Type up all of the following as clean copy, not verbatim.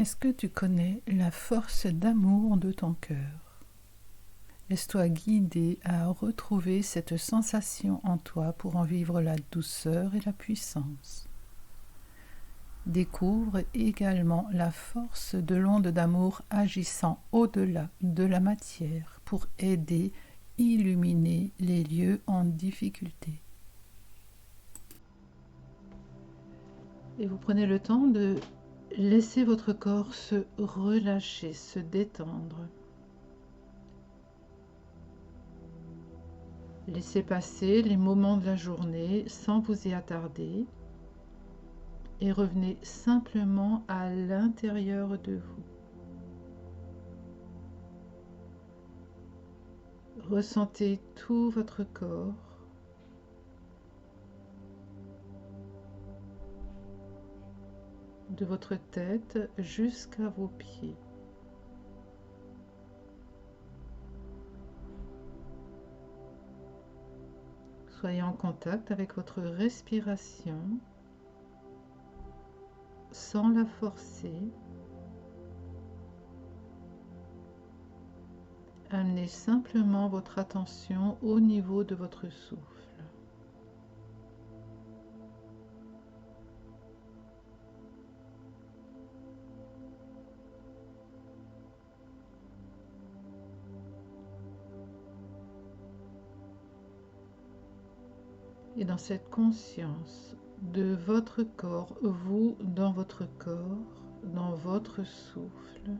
Est-ce que tu connais la force d'amour de ton cœur? Laisse-toi guider à retrouver cette sensation en toi pour en vivre la douceur et la puissance. Découvre également la force de l'onde d'amour agissant au-delà de la matière pour aider, illuminer les lieux en difficulté. Et vous prenez le temps de laisser votre corps se relâcher, se détendre. Laissez passer les moments de la journée sans vous y attarder et revenez simplement à l'intérieur de vous. Ressentez tout votre corps, de votre tête jusqu'à vos pieds. Soyez en contact avec votre respiration sans la forcer. Amenez simplement votre attention au niveau de votre souffle. Et dans cette conscience de votre corps, vous dans votre corps, dans votre souffle,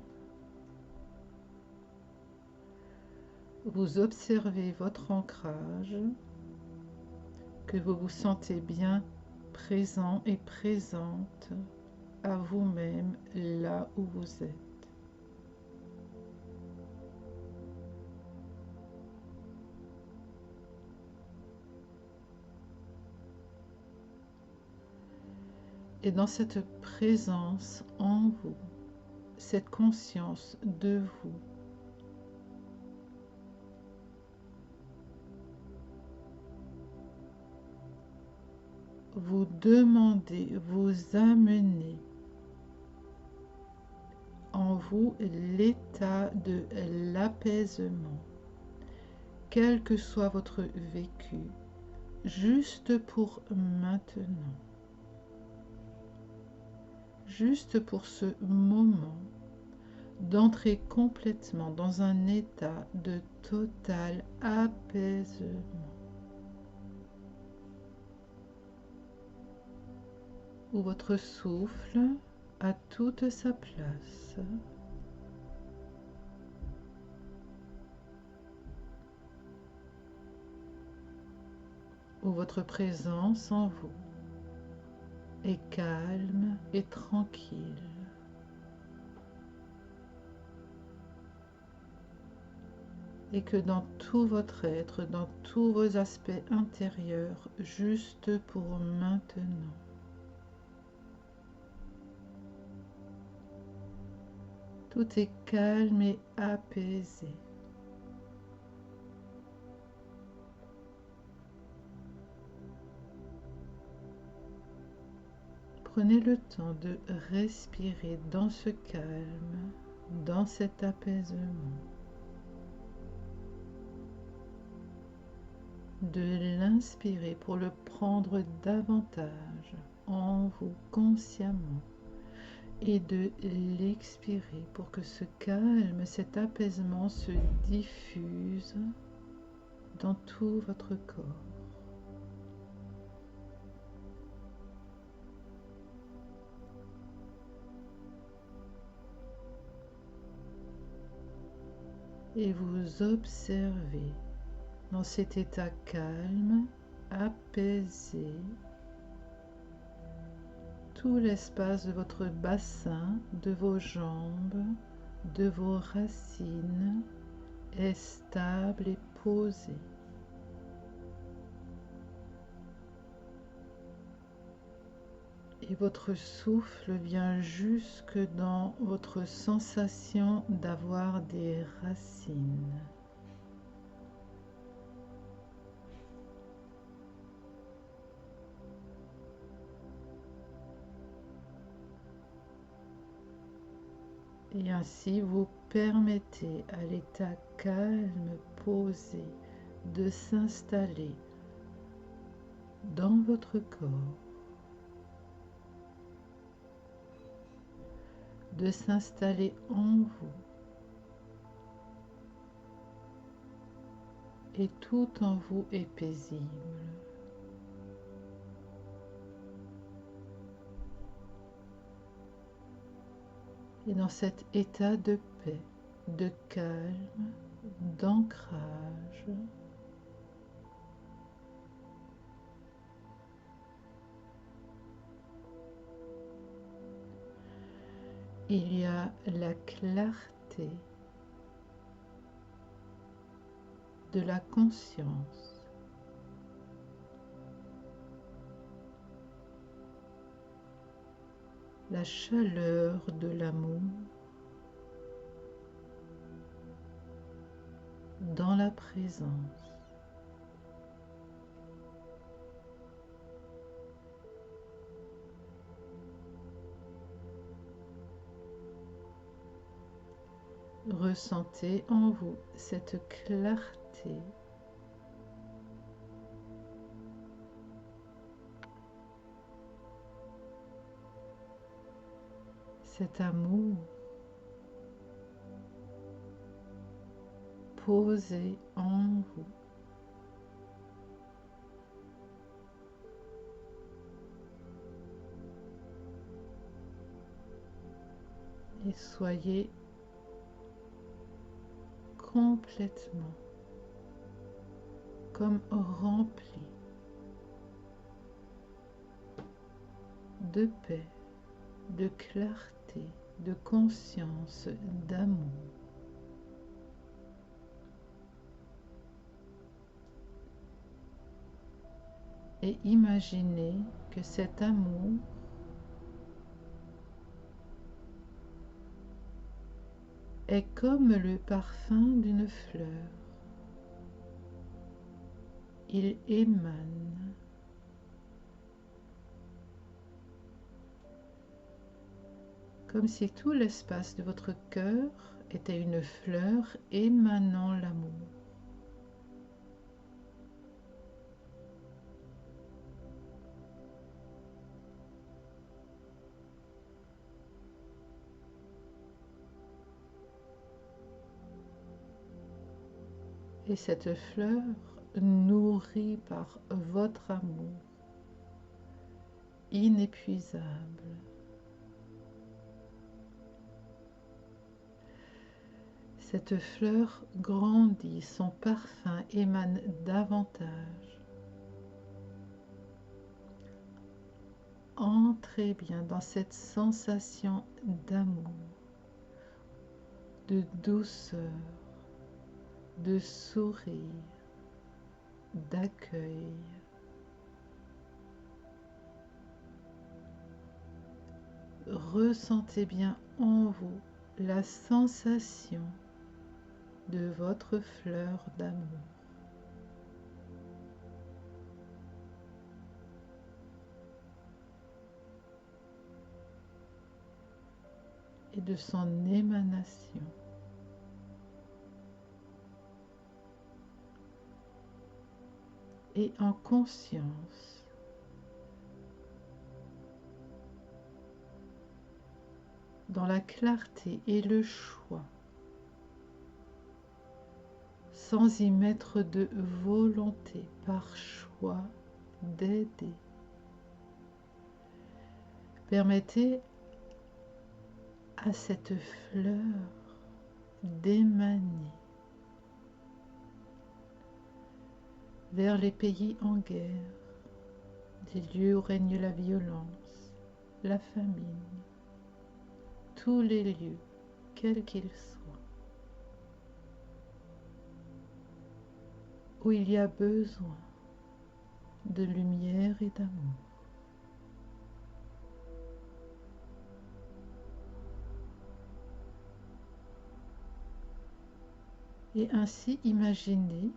vous observez votre ancrage, que vous vous sentez bien présent et présente à vous-même là où vous êtes. Et dans cette présence en vous, cette conscience de vous, vous demandez, vous amenez en vous l'état de l'apaisement, quel que soit votre vécu, juste pour maintenant, juste pour ce moment, d'entrer complètement dans un état de total apaisement, où votre souffle a toute sa place, où votre présence en vous est calme et tranquille. Et que dans tout votre être, dans tous vos aspects intérieurs, juste pour maintenant, tout est calme et apaisé. Prenez le temps de respirer dans ce calme, dans cet apaisement, de l'inspirer pour le prendre davantage en vous consciemment et de l'expirer pour que ce calme, cet apaisement se diffuse dans tout votre corps. Et vous observez dans cet état calme, apaisé, tout l'espace de votre bassin, de vos jambes, de vos racines est stable et posé. Et votre souffle vient jusque dans votre sensation d'avoir des racines. Et ainsi vous permettez à l'état calme, posé, de s'installer dans votre corps, de s'installer en vous, et tout en vous est paisible. Et dans cet état de paix, de calme, d'ancrage, il y a la clarté de la conscience, la chaleur de l'amour dans la présence. Ressentez en vous cette clarté, cet amour posé en vous. Et soyez complètement comme rempli de paix, de clarté, de conscience, d'amour. Et imaginez que cet amour est comme le parfum d'une fleur. Il émane comme si tout l'espace de votre cœur était une fleur émanant l'amour. Et cette fleur, nourrie par votre amour inépuisable, cette fleur grandit, son parfum émane davantage. Entrez bien dans cette sensation d'amour, de douceur, de sourire, d'accueil. Ressentez bien en vous la sensation de votre fleur d'amour. Et de son émanation. Et en conscience, dans la clarté et le choix, sans y mettre de volonté, par choix d'aider. Permettez à cette fleur d'émaner vers les pays en guerre, des lieux où règne la violence, la famine, tous les lieux, quels qu'ils soient, où il y a besoin de lumière et d'amour. Et ainsi imaginez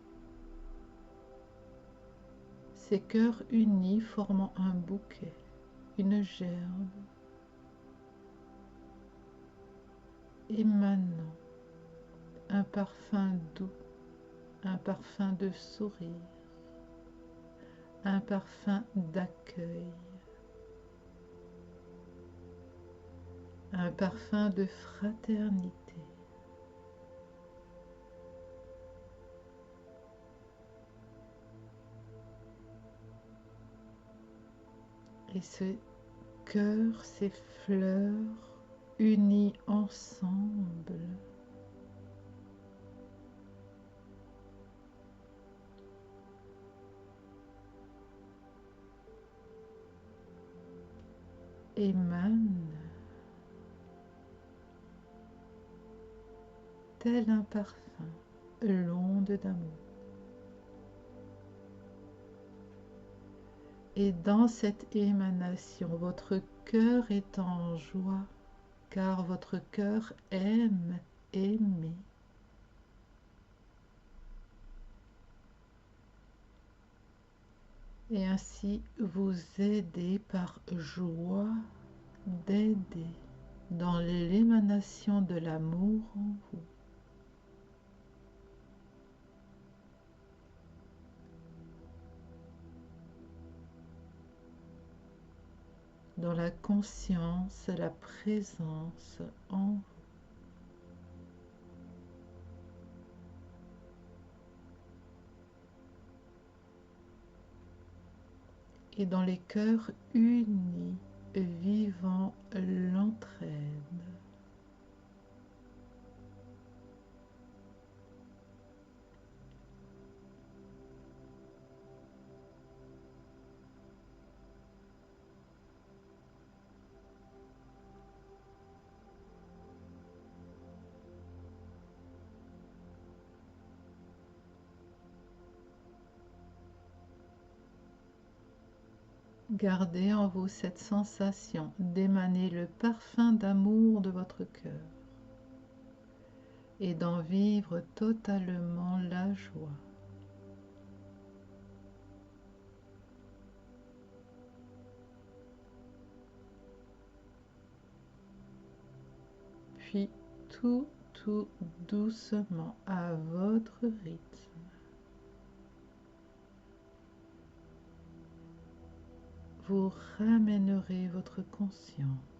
ces cœurs unis formant un bouquet, une gerbe, émanant un parfum doux, un parfum de sourire, un parfum d'accueil, un parfum de fraternité. Et ce cœur, ces fleurs unies ensemble émanent tel un parfum, l'onde d'amour. Et dans cette émanation, votre cœur est en joie, car votre cœur aime aimer. Et ainsi vous aidez par joie d'aider dans l'émanation de l'amour en vous. Dans la conscience, la présence en vous. Et dans les cœurs unis, vivant l'entraide. Gardez en vous cette sensation d'émaner le parfum d'amour de votre cœur et d'en vivre totalement la joie. Puis tout doucement à votre rythme, vous ramènerez votre conscience